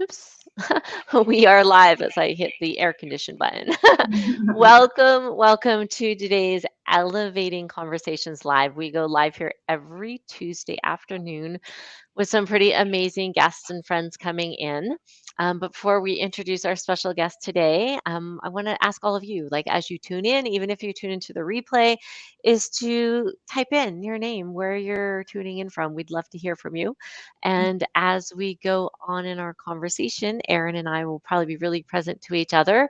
Oops. We are live as I hit the air condition button. Welcome to today's Elevating Conversations Live. We go live here every Tuesday afternoon with some pretty amazing guests and friends coming in. But before we introduce our special guest today, I want to ask all of you, like as you tune in, even if you tune into the replay, is to type in your name, where you're tuning in from. We'd love to hear from you. And as we go on in our conversation, Erin and I will probably be really present to each other.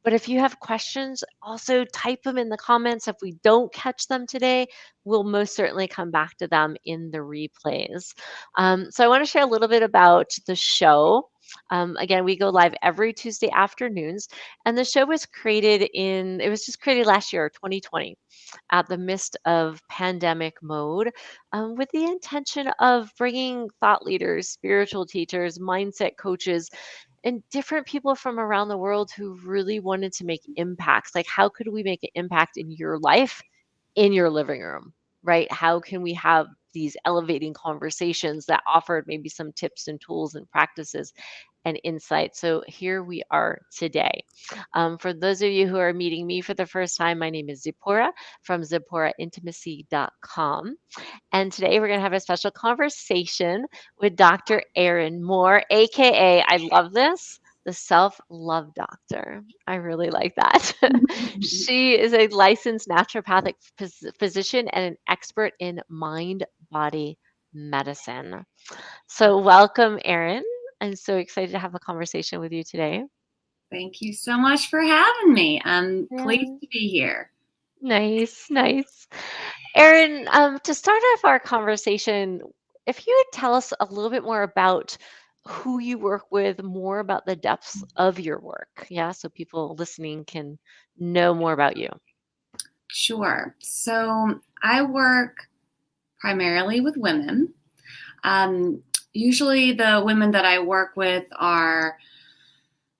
But if you have questions, also type them in the comments. If we don't catch them today, we'll most certainly come back to them in the replays. So I want to share a little bit about the show. Again, we go live every Tuesday afternoons, and the show it was just created last year, 2020, at the midst of pandemic mode, with the intention of bringing thought leaders, spiritual teachers, mindset coaches, and different people from around the world who really wanted to make impacts. Like, how could we make an impact in your life, in your living room, right? How can we have these elevating conversations that offered maybe some tips and tools and practices and insights? So here we are today. For those of you who are meeting me for the first time, my name is Zipporah from ZipporahIntimacy.com. And today we're going to have a special conversation with Dr. Erin Moore, AKA, I love this, the Self Love Doctor. I really like that. She is a licensed naturopathic physician and an expert in mind body medicine. So, welcome, Erin. I'm so excited to have a conversation with you today. Thank you so much for having me. I'm pleased Yeah. to be here. Nice, nice. Erin, to start off our conversation, if you would tell us a little bit more about who you work with, more about the depths of your work. Yeah, so people listening can know more about you. Sure. So I work primarily with women. Usually the women that I work with are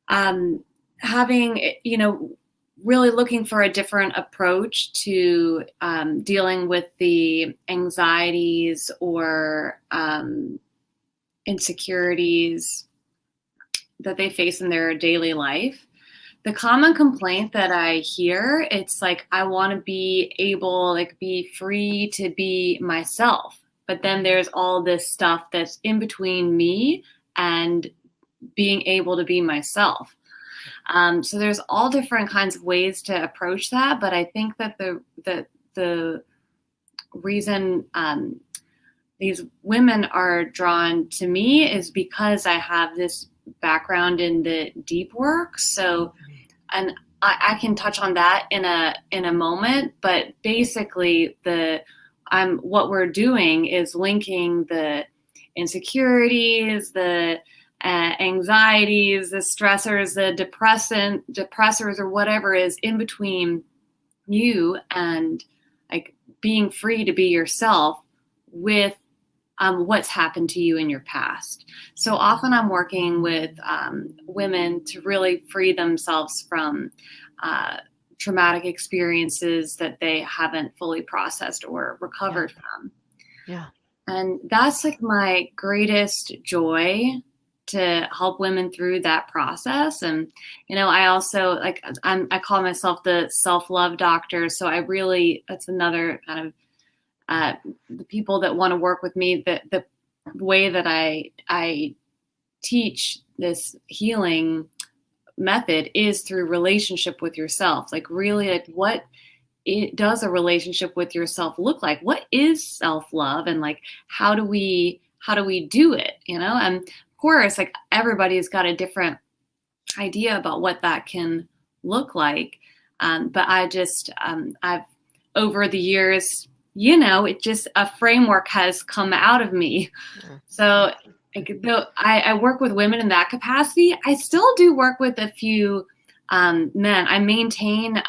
having, really looking for a different approach to dealing with the anxieties or insecurities that they face in their daily life. The common complaint that I hear, it's like, I want to be able, like, be free to be myself. But then there's all this stuff that's in between me and being able to be myself. So there's all different kinds of ways to approach that. But I think that the reason these women are drawn to me is because I have this background in the deep work. So, and I can touch on that in a moment, but basically what we're doing is linking the insecurities, the anxieties, the stressors, the depressors, or whatever is in between you and like being free to be yourself with what's happened to you in your past. So often I'm working with women to really free themselves from traumatic experiences that they haven't fully processed or recovered from. Yeah. And that's like my greatest joy, to help women through that process. And, I also I call myself the self-love doctor. So that's another kind of the people that want to work with me, the way that I teach this healing method is through relationship with yourself. Like, really, like, what does a relationship with yourself look like? What is self-love? And like, how do we do it? And of course, like, everybody's got a different idea about what that can look like. But I've over the years, it just, a framework has come out of me. So though I work with women in that capacity, I still do work with a few men. I maintain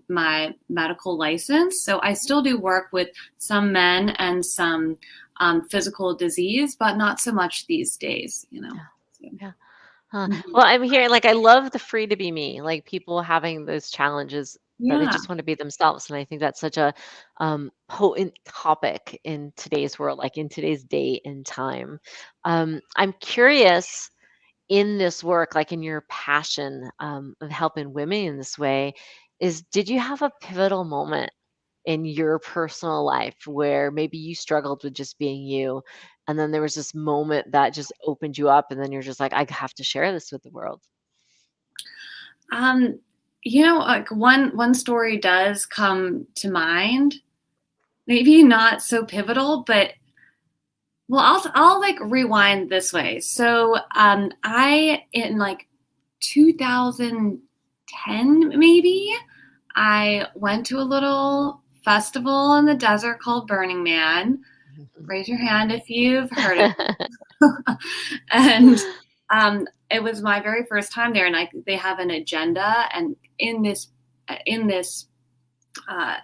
my medical license, so I still do work with some men and some physical disease, but not so much these days, Yeah. Well, I'm hearing, like, I love the free to be me, like people having those challenges that they Yeah. just want to be themselves. And I think that's such a potent topic in today's world, like in today's day and time. I'm curious, in this work, like in your passion of helping women in this way, did you have a pivotal moment in your personal life where maybe you struggled with just being you, and then there was this moment that just opened you up, and then you're just like, I have to share this with the world? Um, like one story does come to mind. Maybe not so pivotal, but well, I'll like rewind this way. So, I in like 2010 maybe, I went to a little festival in the desert called Burning Man. Raise your hand if you've heard of it. And it was my very first time there, and they have an agenda, and in this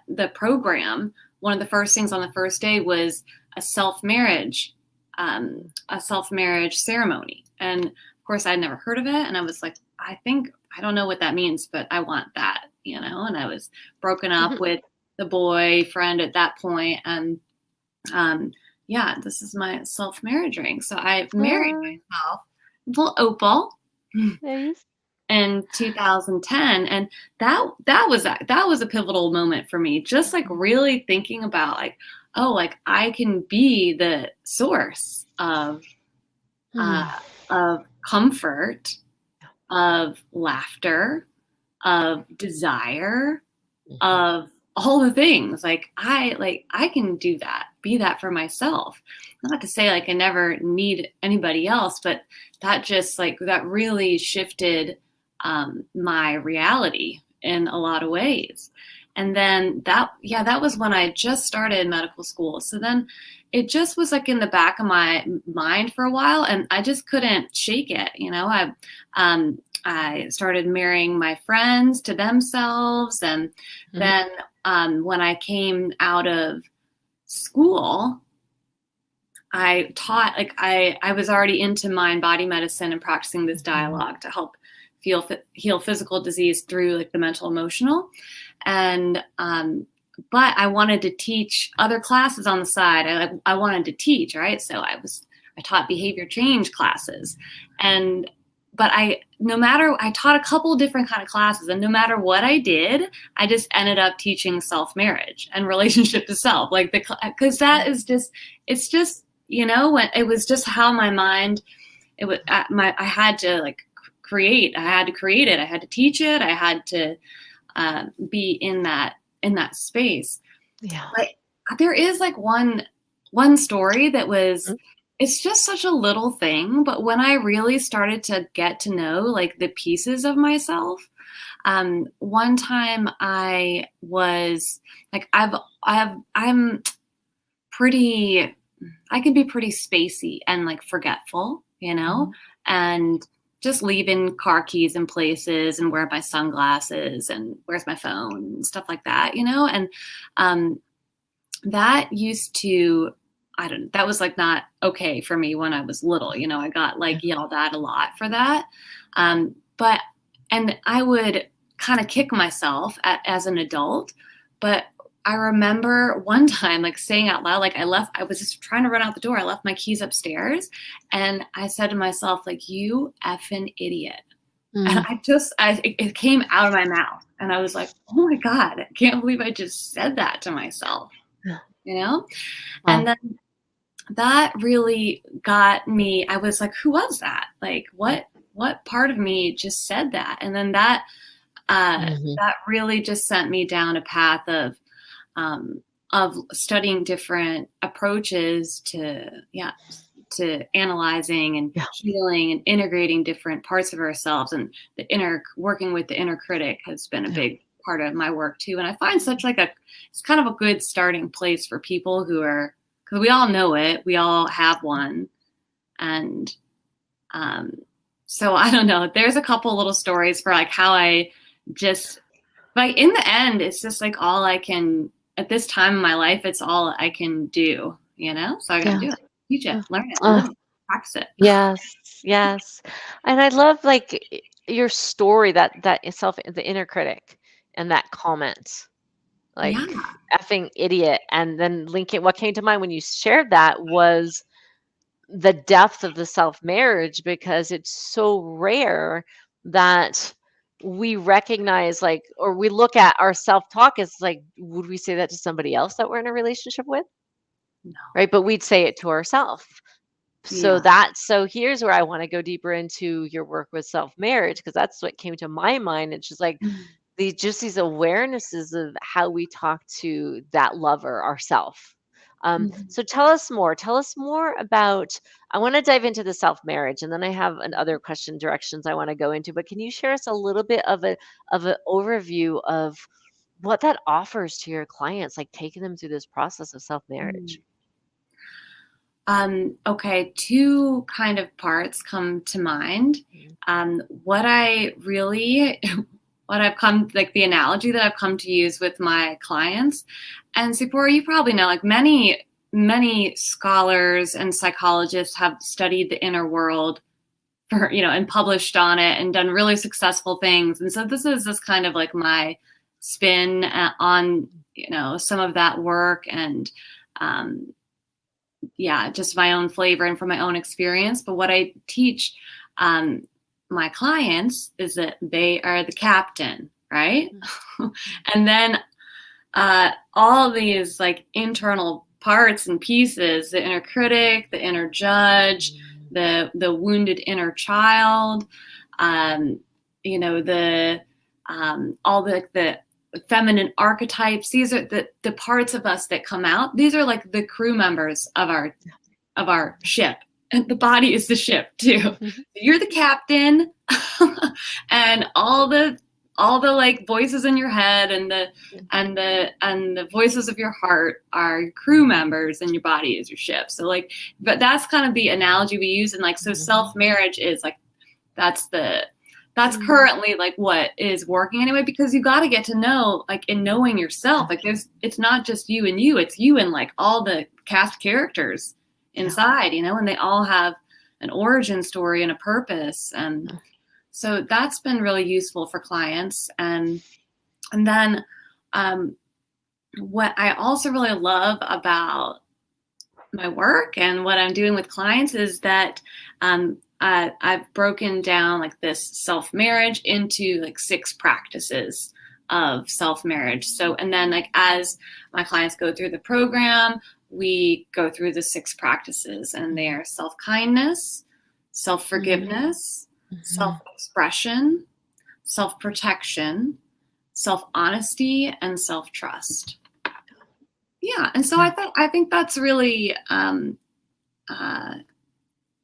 the program, one of the first things on the first day was a self marriage, a self marriage ceremony. And of course, I'd never heard of it, and I was like, I don't know what that means, but I want that, And I was broken up with the boyfriend at that point, and yeah, this is my self marriage ring. So I married myself, little Opal, Nice. in 2010, and that was a pivotal moment for me, just like really thinking about like, oh, like I can be the source of comfort, of laughter, of desire, of all the things. I can do that, be that for myself. Not to say like I never need anybody else, but that just like that really shifted my reality in a lot of ways. And then that was when I just started medical school. So then it just was like in the back of my mind for a while, and I just couldn't shake it. I started marrying my friends to themselves, and then when I came out of school, I taught, like I was already into mind body medicine and practicing this dialogue to help heal physical disease through like the mental emotional. And but I wanted to teach other classes on the side. I wanted to teach, right? So I taught behavior change classes, but I taught a couple different kind of classes, and no matter what I did, I just ended up teaching self-marriage and relationship to self, like because that is just, it's just, when it was just how my mind, I had to like create, I had to create it, I had to teach it, I had to be in that space. Yeah. But there is like one story that was, it's just such a little thing, but when I really started to get to know like the pieces of myself, one time I was like, I'm pretty, I can be pretty spacey and like forgetful, and just leaving car keys in places and wear my sunglasses and where's my phone and stuff like that, and that used to, that was like not okay for me when I was little, I got like yelled at a lot for that. And I would kind of kick myself as an adult. But I remember one time like saying out loud, like I was just trying to run out the door. I left my keys upstairs, and I said to myself, like, you effing idiot. And it came out of my mouth, and I was like, oh my God, I can't believe I just said that to myself, Wow. And then that really got me. I was like, who was that? Like, what part of me just said that? And then that really just sent me down a path of studying different approaches to analyzing and healing and integrating different parts of ourselves, and working with the inner critic has been a big part of my work too. And I find it's kind of a good starting place for people because we all know it, we all have one. And so I don't know, there's a couple little stories for like how I just, like in the end, it's just like all I can, at this time in my life, it's all I can do, so I gotta do it, teach it, learn it, live it, practice it. Yes. And I love like your story, that the inner critic and that comment, like effing idiot. And then what came to mind when you shared that was the depth of the self-marriage, because it's so rare that we recognize, like, or we look at our self-talk as like, would we say that to somebody else that we're in a relationship with? No. Right? But we'd say it to ourselves. Yeah. So here's where I want to go deeper into your work with self-marriage, because that's what came to my mind. It's just like these awarenesses of how we talk to that lover, ourself. Mhm. So tell us more. Tell us more about. I want to dive into the self-marriage, and then I have another question directions I want to go into. But can you share us a little bit of an overview of what that offers to your clients, like taking them through this process of self-marriage? Mm. Okay, two kind of parts come to mind. Mhm. What I really, what I've come, like the analogy that I've come to use with my clients, and Sephora, you probably know, like many scholars and psychologists have studied the inner world for, and published on it and done really successful things. And so this is just kind of like my spin on, some of that work and, um, yeah, just my own flavor and from my own experience. But what I teach um, my clients is that they are the captain, right? And then all these like internal parts and pieces, the inner critic, the inner judge, the wounded inner child, um, the all the feminine archetypes. These are the parts of us that come out. These are like the crew members of our ship. And the body is the ship too. You're the captain, and all the like voices in your head and the voices of your heart are crew members, and your body is your ship. So like, but that's kind of the analogy we use. And like, so self-marriage is like, that's currently like what is working anyway, because you got to get to know, like in knowing yourself, like it's not just you and you, it's you and like all the cast characters inside, and they all have an origin story and a purpose. And so that's been really useful for clients. And then what I also really love about my work and what I'm doing with clients is that I've broken down like this self-marriage into like 6 practices of self-marriage. So, and then like as my clients go through the program, we go through the 6 practices, and they are self-kindness, self-forgiveness, self-expression, self-protection, self-honesty, and self-trust. Yeah, and so I think that's really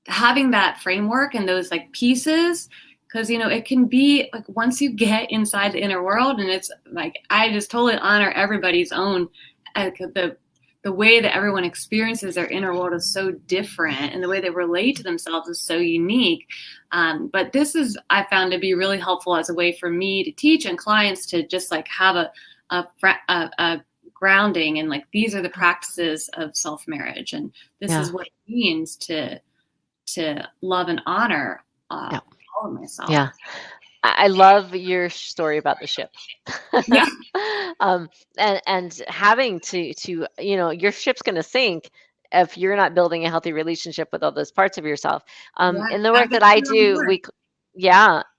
having that framework and those like pieces, because it can be like once you get inside the inner world, and it's like I just totally honor everybody's own the way that everyone experiences their inner world is so different, and the way they relate to themselves is so unique. But this is I found to be really helpful as a way for me to teach and clients to just like have a grounding, and like these are the practices of self-marriage, and this is what it means to love and honor all of myself. Yeah. I love your story about the ship. Yeah. And having to your ship's going to sink if you're not building a healthy relationship with all those parts of yourself. Yeah, In the work that I do,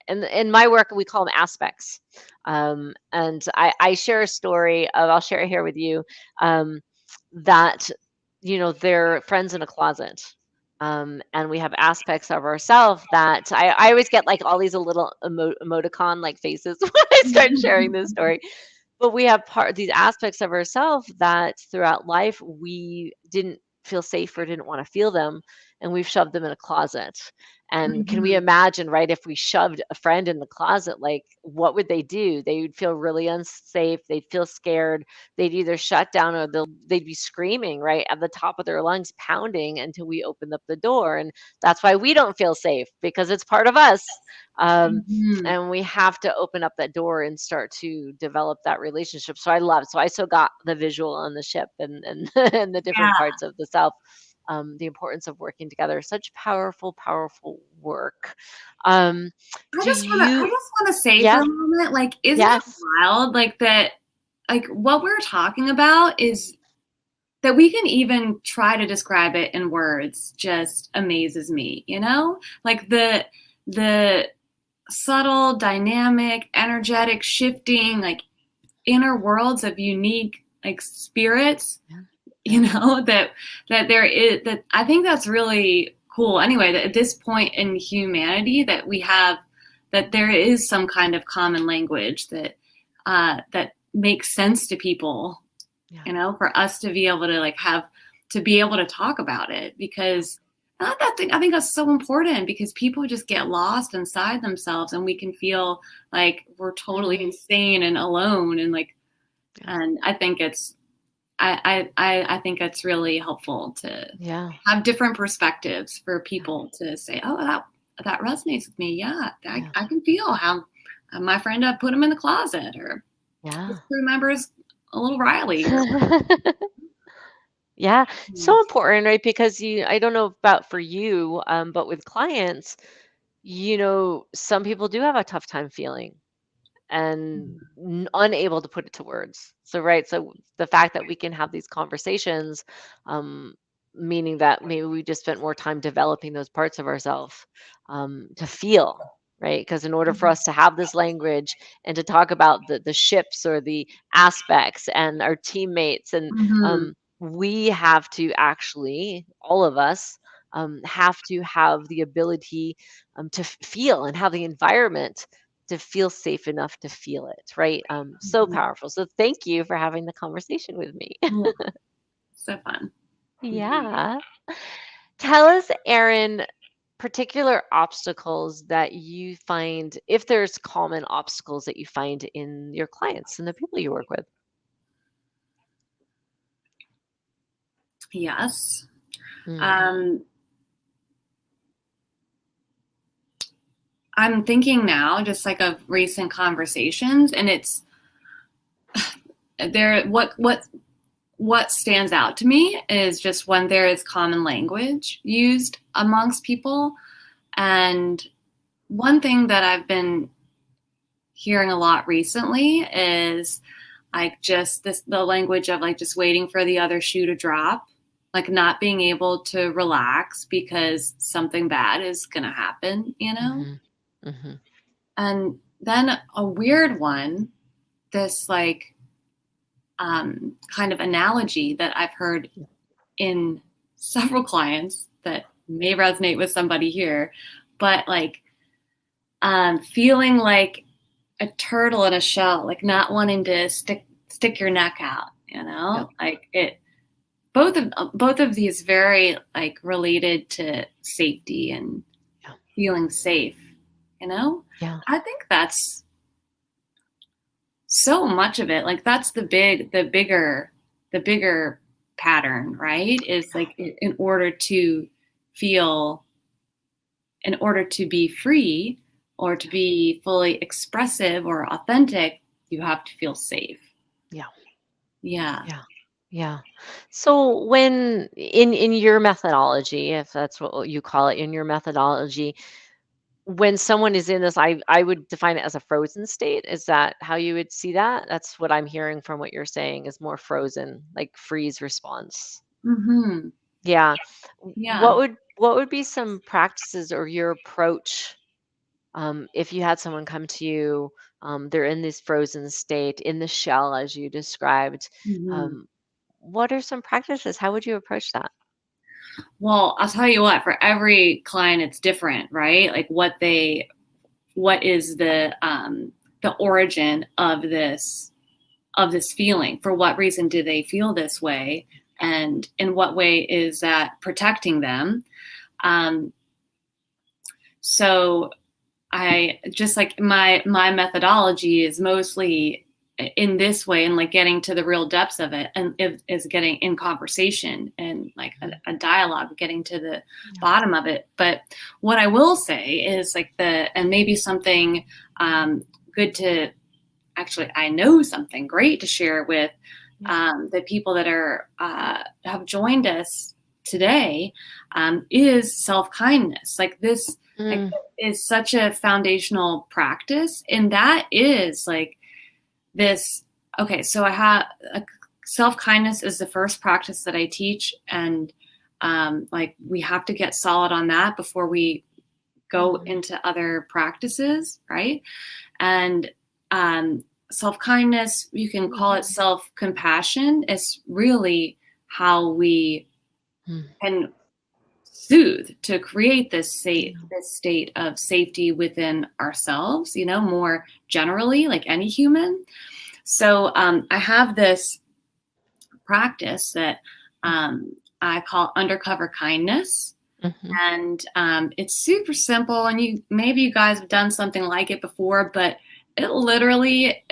in my work we call them aspects. And I share a story of, I'll share it here with you, that they're friends in a closet. And we have aspects of ourselves that I always get like all these little emoticon like faces when I start sharing this story. But we have these aspects of ourselves that throughout life we didn't feel safe or didn't want to feel them, and we've shoved them in a closet. And can we imagine, right, if we shoved a friend in the closet, like what would they do? They would feel really unsafe. They'd feel scared. They'd either shut down or they'd be screaming right at the top of their lungs, pounding until we opened up the door. And that's why we don't feel safe, because it's part of us. And we have to open up that door and start to develop that relationship. So I so got the visual on the ship and and the different parts of the self. The importance of working together, such powerful work. I just want to say for a moment, like, isn't it wild, like that, like what we're talking about is that we can even try to describe it in words just amazes me, you know? Like the subtle, dynamic, energetic, shifting, like inner worlds of unique like spirits, Yeah. you know, that there is, that I think that's really cool. Anyway, that at this point in humanity that we have, that there is some kind of common language that that makes sense to people, Yeah. you know, for us to be able to like to be able to talk about it, because that thing, I think that's so important, because people just get lost inside themselves, and we can feel like we're totally insane and alone, and like, and I think I think it's really helpful to have different perspectives for people to say, oh, that resonates with me. Yeah, I can feel how my friend put him in the closet, or his crew members a little Riley. Yeah, so important, right? Because I don't know about for you, but with clients, some people do have a tough time feeling and unable to put it to words. So, right. So the fact that we can have these conversations, um, meaning that maybe we just spent more time developing those parts of ourselves to feel, right? Because in order for us to have this language and to talk about the ships or the aspects and our teammates, and we have to actually, all of us, have to have the ability to feel and have the environment to feel safe enough to feel it, right? So powerful. So thank you for having the conversation with me. Yeah, so fun. Yeah. Tell us, Erin, particular obstacles that you find, if there's common obstacles that you find in your clients and the people you work with. Yes. I'm thinking now just like of recent conversations, and it's there, what stands out to me is just when there is common language used amongst people. And one thing that I've been hearing a lot recently is like just the language of like just waiting for the other shoe to drop, like not being able to relax because something bad is going to happen, you know? And then a weird one, this like kind of analogy that I've heard in several clients that may resonate with somebody here, but like feeling like a turtle in a shell, like not wanting to stick your neck out, you know, like it. Both of these very like related to safety and feeling safe, you know. I think that's so much of it. Like that's the bigger pattern, right? Is like in order to be free or to be fully expressive or authentic, you have to feel safe. Yeah. So when in your methodology, if that's what you call it, in your methodology, when someone is in this, I would define it as a frozen state. Is that how you would see that? That's what I'm hearing from what you're saying, is more frozen, like freeze response. Yeah. What would be some practices or your approach, if you had someone come to you, they're in this frozen state, in the shell, as you described. What are some practices? How would you approach that? Well, I'll tell you what, for every client, it's different, right? Like what is the origin of this feeling? For what reason do they feel this way? And in what way is that protecting them? So I just like my methodology is mostly in this way, and like getting to the real depths of it, and is getting in conversation and like a dialogue, getting to the bottom of it. But what I will say is like and maybe something good to, actually, I know something great to share with the people that are have joined us today, is self-kindness. Like this like, is such a foundational practice, and that is like this. Okay, so I have self-kindness is the first practice that I teach. And like we have to get solid on that before we go into other practices, right? And self-kindness, you can call it self-compassion. It's really how we can soothe to create this state of safety within ourselves, you know, more generally, like any human. So I have this practice that I call undercover kindness. And it's super simple, and maybe you guys have done something like it before, but it literally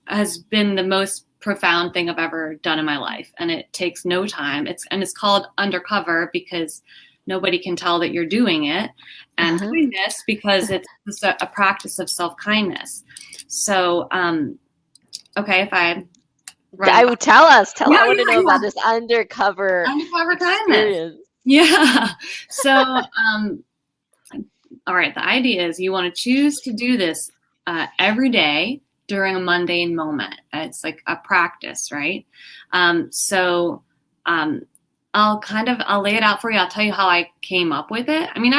has been the most profound thing I've ever done in my life, and it takes no time. It's called undercover because nobody can tell that you're doing it, and kindness because it's just a practice of self-kindness. So okay, if I would tell us. I want to know about this undercover kindness. Yeah. So all right, the idea is you want to choose to do this every day during a mundane moment. It's like a practice, right? So I'll lay it out for you. I'll tell you how I came up with it. I mean,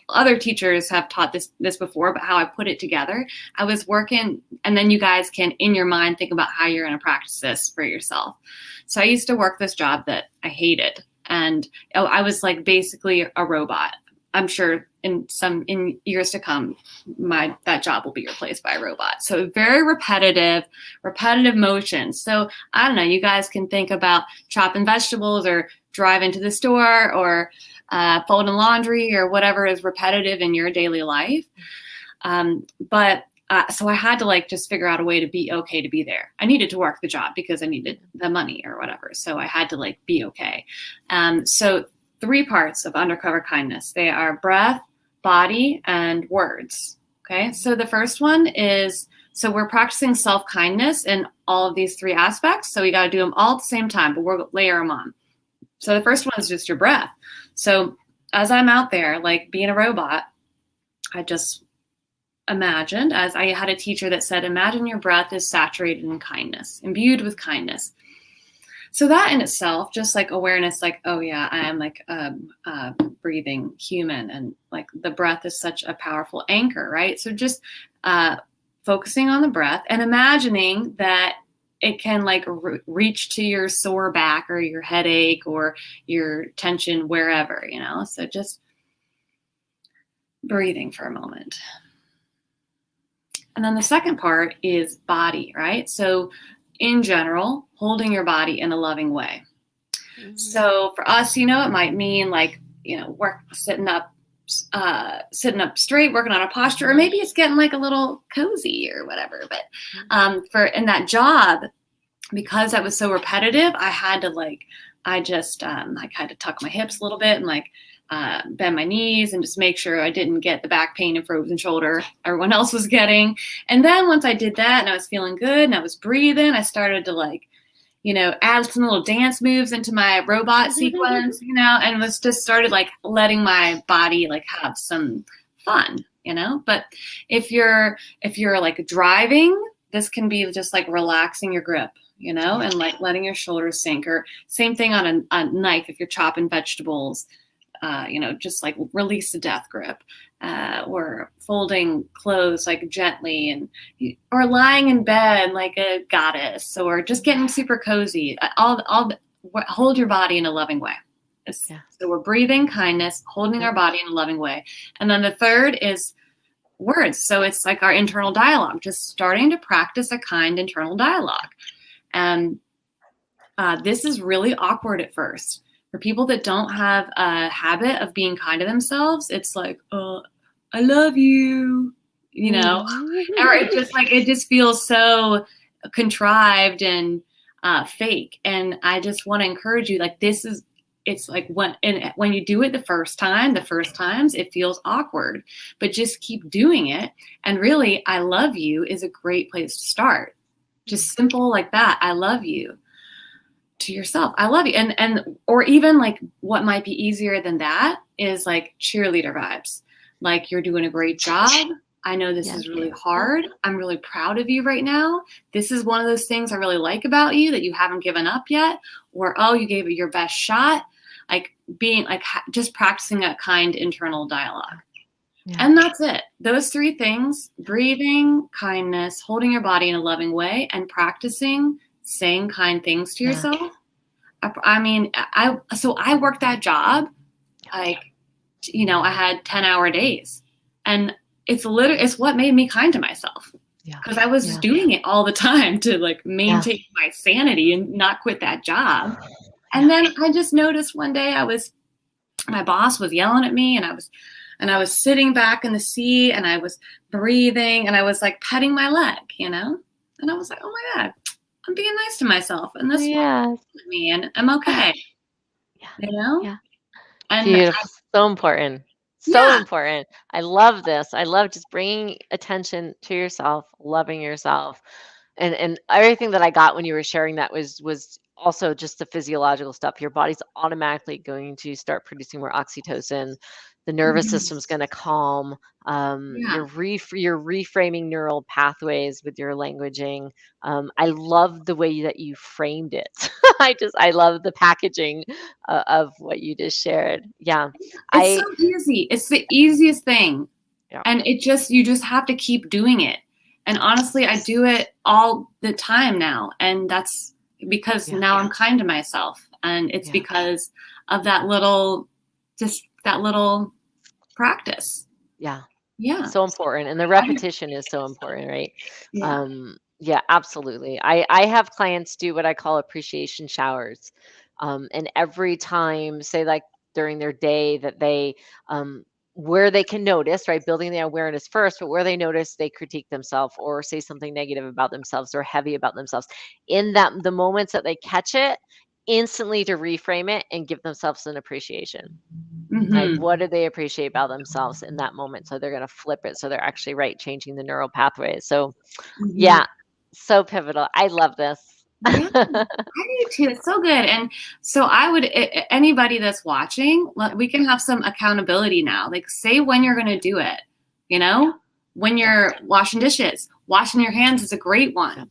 other teachers have taught this before, but how I put it together, I was working, and then you guys can, in your mind, think about how you're going to practice this for yourself. So I used to work this job that I hated, and I was like basically a robot. I'm sure in years to come, that job will be replaced by a robot. So very repetitive motions. So I don't know, you guys can think about chopping vegetables or driving to the store or folding laundry or whatever is repetitive in your daily life. So I had to just figure out a way to be okay to be there. I needed to work the job because I needed the money or whatever. So I had to be okay. So 3 parts of undercover kindness. They are breath, body, and words. Okay. So the first one is, so we're practicing self-kindness in all of these 3 aspects. So we got to do them all at the same time, but we'll layer them on. So the first one is just your breath. So as I'm out there, being a robot, I just imagined, as I had a teacher that said, imagine your breath is saturated in kindness, imbued with kindness. So that in itself, just awareness, oh yeah, I am a breathing human, and the breath is such a powerful anchor, right? So just focusing on the breath and imagining that it can reach to your sore back or your headache or your tension wherever, so just breathing for a moment. And then the second part is body, right? So in general, holding your body in a loving way. Mm-hmm. So for us, it might mean work, sitting up straight, working on a posture, or maybe it's getting a little cozy or whatever. But in that job, because that was so repetitive, I had to I had to tuck my hips a little bit and bend my knees and just make sure I didn't get the back pain and frozen shoulder everyone else was getting. And then once I did that and I was feeling good and I was breathing, I started to add some little dance moves into my robot sequence, and was just started letting my body have some fun, But if you're driving, this can be just relaxing your grip, and letting your shoulders sink, or same thing on a knife. If you're chopping vegetables, just release the death grip, or folding clothes gently, or lying in bed like a goddess, or just getting super cozy. Hold your body in a loving way. So we're breathing kindness, holding our body in a loving way. And then the third is words. So it's our internal dialogue, just starting to practice a kind internal dialogue. And this is really awkward at first. For people that don't have a habit of being kind to themselves, it's I love you, or it just feels so contrived and fake. And I just want to encourage you, when you do it the first times, it feels awkward, but just keep doing it. And really, I love you is a great place to start. Just simple like that. I love you. To yourself, I love you. And or even what might be easier than that is cheerleader vibes. You're doing a great job. I know this Yeah. is really hard. I'm really proud of you right now. This is one of those things I really like about you that you haven't given up yet. Or, oh, you gave it your best shot. Like being like just practicing a kind internal dialogue. Yeah. And that's it. Those three things: breathing, kindness, holding your body in a loving way, and practicing saying kind things to Yeah. yourself. I mean, I worked that job, like, you know, I had 10-hour days, and it's what made me kind to myself, Yeah. because I was just doing it all the time to like maintain my sanity and not quit that job. And then I just noticed one day my boss was yelling at me, and I was sitting back in the seat, and I was breathing, and I was like petting my leg, you know, and I was like, oh my God, I'm being nice to myself, and this Yes. with me, and I'm okay, Yeah. you know. Yeah. And Beautiful. So important. So yeah, important. I love this. I love just bringing attention to yourself, loving yourself. And everything that I got when you were sharing that was also just the physiological stuff. Your body's automatically going to start producing more oxytocin. The nervous system's going to calm. yeah, You're reframing neural pathways with your languaging. I love the way that you framed it. I love the packaging of what you just shared. Yeah, it's so I easy. It's the easiest thing, yeah and you just have to keep doing it. And honestly, I do it all the time now, and that's because yeah now I'm kind to myself, and it's yeah because of that little practice. yeah. Yeah. So important, and the I, repetition is so important, right? yeah. Yeah, absolutely. I have clients do what I call appreciation showers, and every time, say like during their day that they where they can notice, right, building the awareness first, but where they notice they critique themselves or say something negative about themselves or heavy about themselves, in that the moments that they catch it, instantly to reframe it and give themselves an appreciation. Like, Hmm. what do they appreciate about themselves in that moment? So they're gonna flip it, so they're actually, right, changing the neural pathways. So, Hmm. yeah, so pivotal. I love this. Yeah, I do too. It's so good. And so I would, anybody that's watching, we can have some accountability now. Like, say when you're going to do it, you Yeah, know, when yeah, you're washing dishes, washing your hands is a great yeah, one,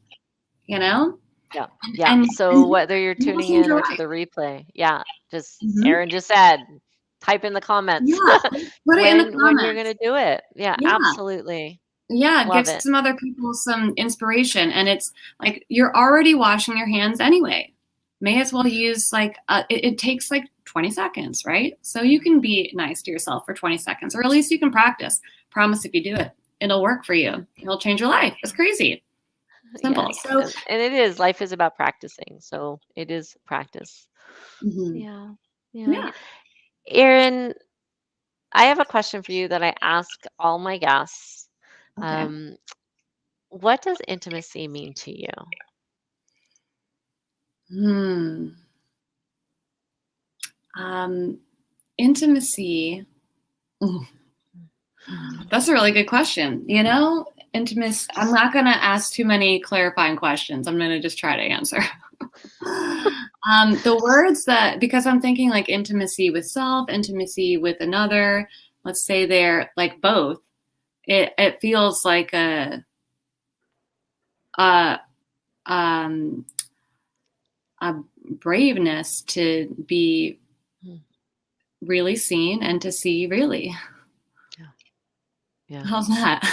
you know, yeah, yeah. and So whether you're you will tuning change in your or to life. the replay, yeah, just Hmm. Erin just said, type in the comments Yeah. Put it in the when you're comments. gonna do it. Yeah, Yeah. absolutely. Yeah. Give Love it. some other people some inspiration. And it's like, you're already washing your hands anyway. May as well use like, it takes like 20 seconds, right? So you can be nice to yourself for 20 seconds, or at least you can practice. Promise if you do it, it'll work for you. It'll change your life. It's crazy. Simple. Yes, So, and it is. Life is about practicing, so it is practice. mhm. Yeah, yeah. Yeah. Erin, I have a question for you that I ask all my guests. Okay. Um, what does intimacy mean to you? Hmm. Um, Intimacy. Ooh, that's a really good question. You know, intimacy. I'm not going to ask too many clarifying questions. I'm going to just try to answer. The words that, because I'm thinking like intimacy with self, intimacy with another, let's say they're like both, it feels like a, um, a braveness to be Mm, really seen and to see really. yeah, yeah, How's that?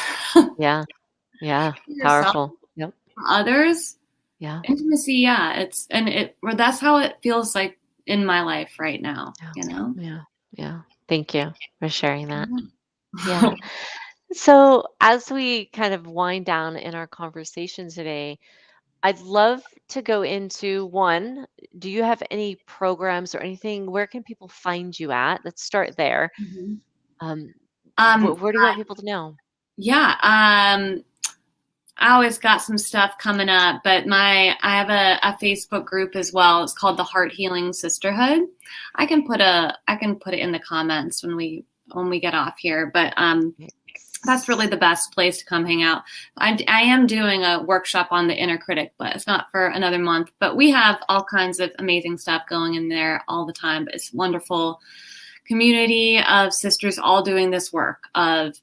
yeah, yeah. Yourself, Powerful. Yep. for others, Yeah, intimacy, yeah, well, that's how it feels like in my life right now, yeah, you know? yeah, yeah. Thank you for sharing that. Yeah. Yeah. So as we kind of wind down in our conversation today, I'd love to go into one, do you have any programs or anything? Where can people find you at? Let's start there. Mhm. Um, Um, where do you want people to know? yeah, I always got some stuff coming up, but I have a Facebook group as well. It's called the Heart Healing Sisterhood. I can put it in the comments when we get off here, but that's really the best place to come hang out. I am doing a workshop on the inner critic, but it's not for another month. But we have all kinds of amazing stuff going in there all the time. But it's wonderful community of sisters all doing this work of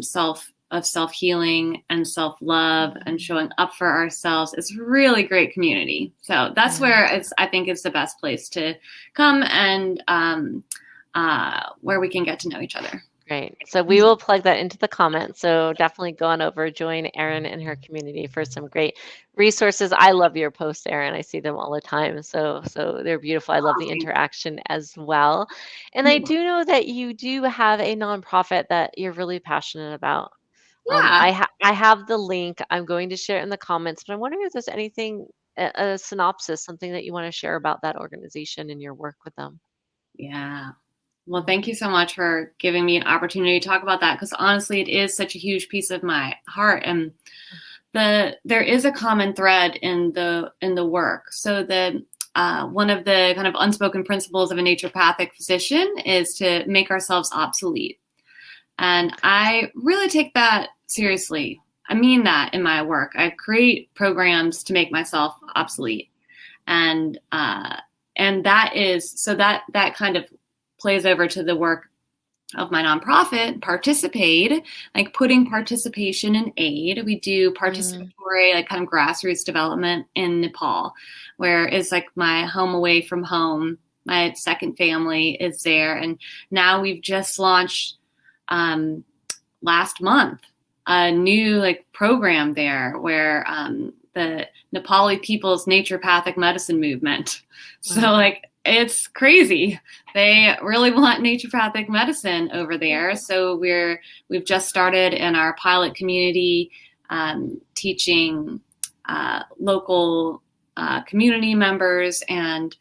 self of self-healing and self-love and showing up for ourselves. It's a really great community. So that's Yeah. where I think it's the best place to come and where we can get to know each other. Great. So we will plug that into the comments. So definitely go on over, join Erin and her community for some great resources. I love your posts, Erin. I see them all the time. So they're beautiful. I love the interaction as well. And I do know that you do have a nonprofit that you're really passionate about. Yeah. I have the link. I'm going to share it in the comments, but I'm wondering if there's anything, a synopsis, something that you want to share about that organization and your work with them. Yeah. Well, thank you so much for giving me an opportunity to talk about that, because honestly, it is such a huge piece of my heart. And there is a common thread in the work. So one of the kind of unspoken principles of a naturopathic physician is to make ourselves obsolete. And I really take that seriously. I mean that in my work. I create programs to make myself obsolete. And that is, so that kind of plays over to the work of my nonprofit, Participate, like putting participation in aid. We do participatory, like kind of grassroots development in Nepal, where it's like my home away from home. My second family is there. And now we've just launched last month a new like program there where the Nepali People's Naturopathic Medicine Movement. So like it's crazy. They really want naturopathic medicine over there. So we've just started in our pilot community teaching local community members and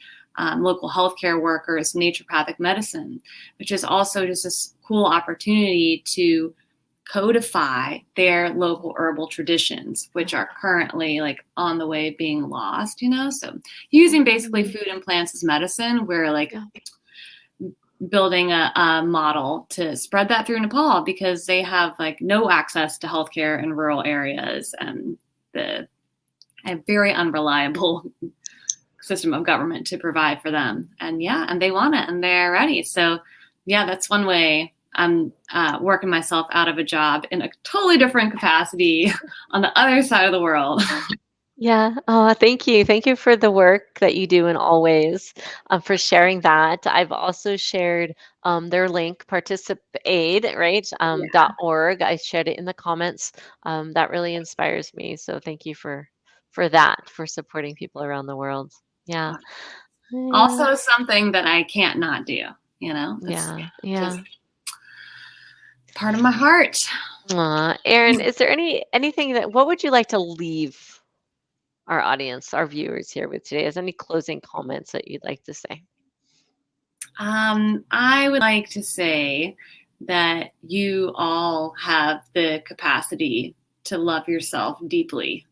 local healthcare workers naturopathic medicine, which is also just a cool opportunity to codify their local herbal traditions, which are currently like on the way being lost, so using basically food and plants as medicine, we're like building a model to spread that through Nepal, because they have like no access to healthcare in rural areas and a very unreliable system of government to provide for them. And they want it and they're ready. So that's one way I'm working myself out of a job in a totally different capacity on the other side of the world. Yeah. Oh, thank you. Thank you for the work that you do and always for sharing that. I've also shared their link, participate, right? .org. I shared it in the comments. That really inspires me. So thank you for that, for supporting people around the world. Yeah. Also something that I can't not do, It's just part of my heart. Erin, is there anything what would you like to leave our audience, our viewers here with today? Is there any closing comments that you'd like to say? I would like to say that you all have the capacity to love yourself deeply,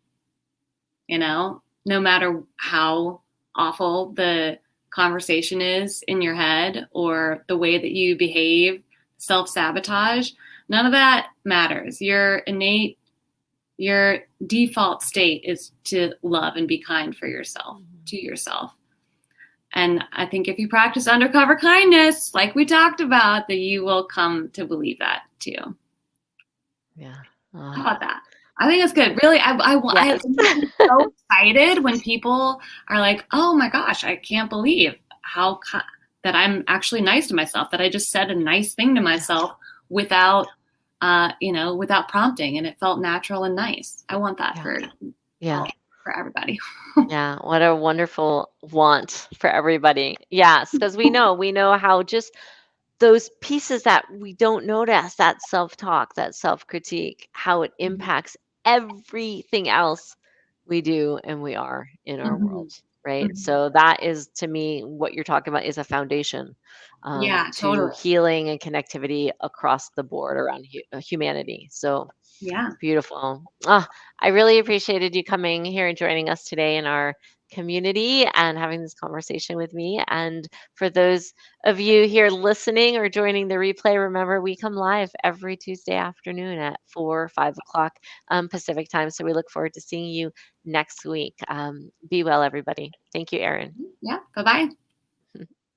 no matter how awful the conversation is in your head or the way that you behave, self-sabotage, none of that matters. Your default state is to love and be kind for yourself, to yourself. And I think if you practice undercover kindness, like we talked about, that you will come to believe that too. Yeah. How about that? I think that's good. Really, I'm so excited when people are like, "Oh my gosh, I can't believe that I'm actually nice to myself. That I just said a nice thing to myself without, without prompting, and it felt natural and nice." I want that for everybody. Yeah, what a wonderful want for everybody. Yes, because we know how just those pieces that we don't notice, that self-talk, that self-critique, how it impacts everything else we do and we are in our world, right? So that is, to me, what you're talking about is a foundation to totally. healing and connectivity across the board around humanity. So beautiful. I really appreciated you coming here and joining us today in our community and having this conversation with me. And for those of you here listening or joining the replay, remember we come live every Tuesday afternoon at 4 or 5 o'clock Pacific time. So we look forward to seeing you next week. Be well, everybody. Thank you, Erin. Yeah. Bye-bye.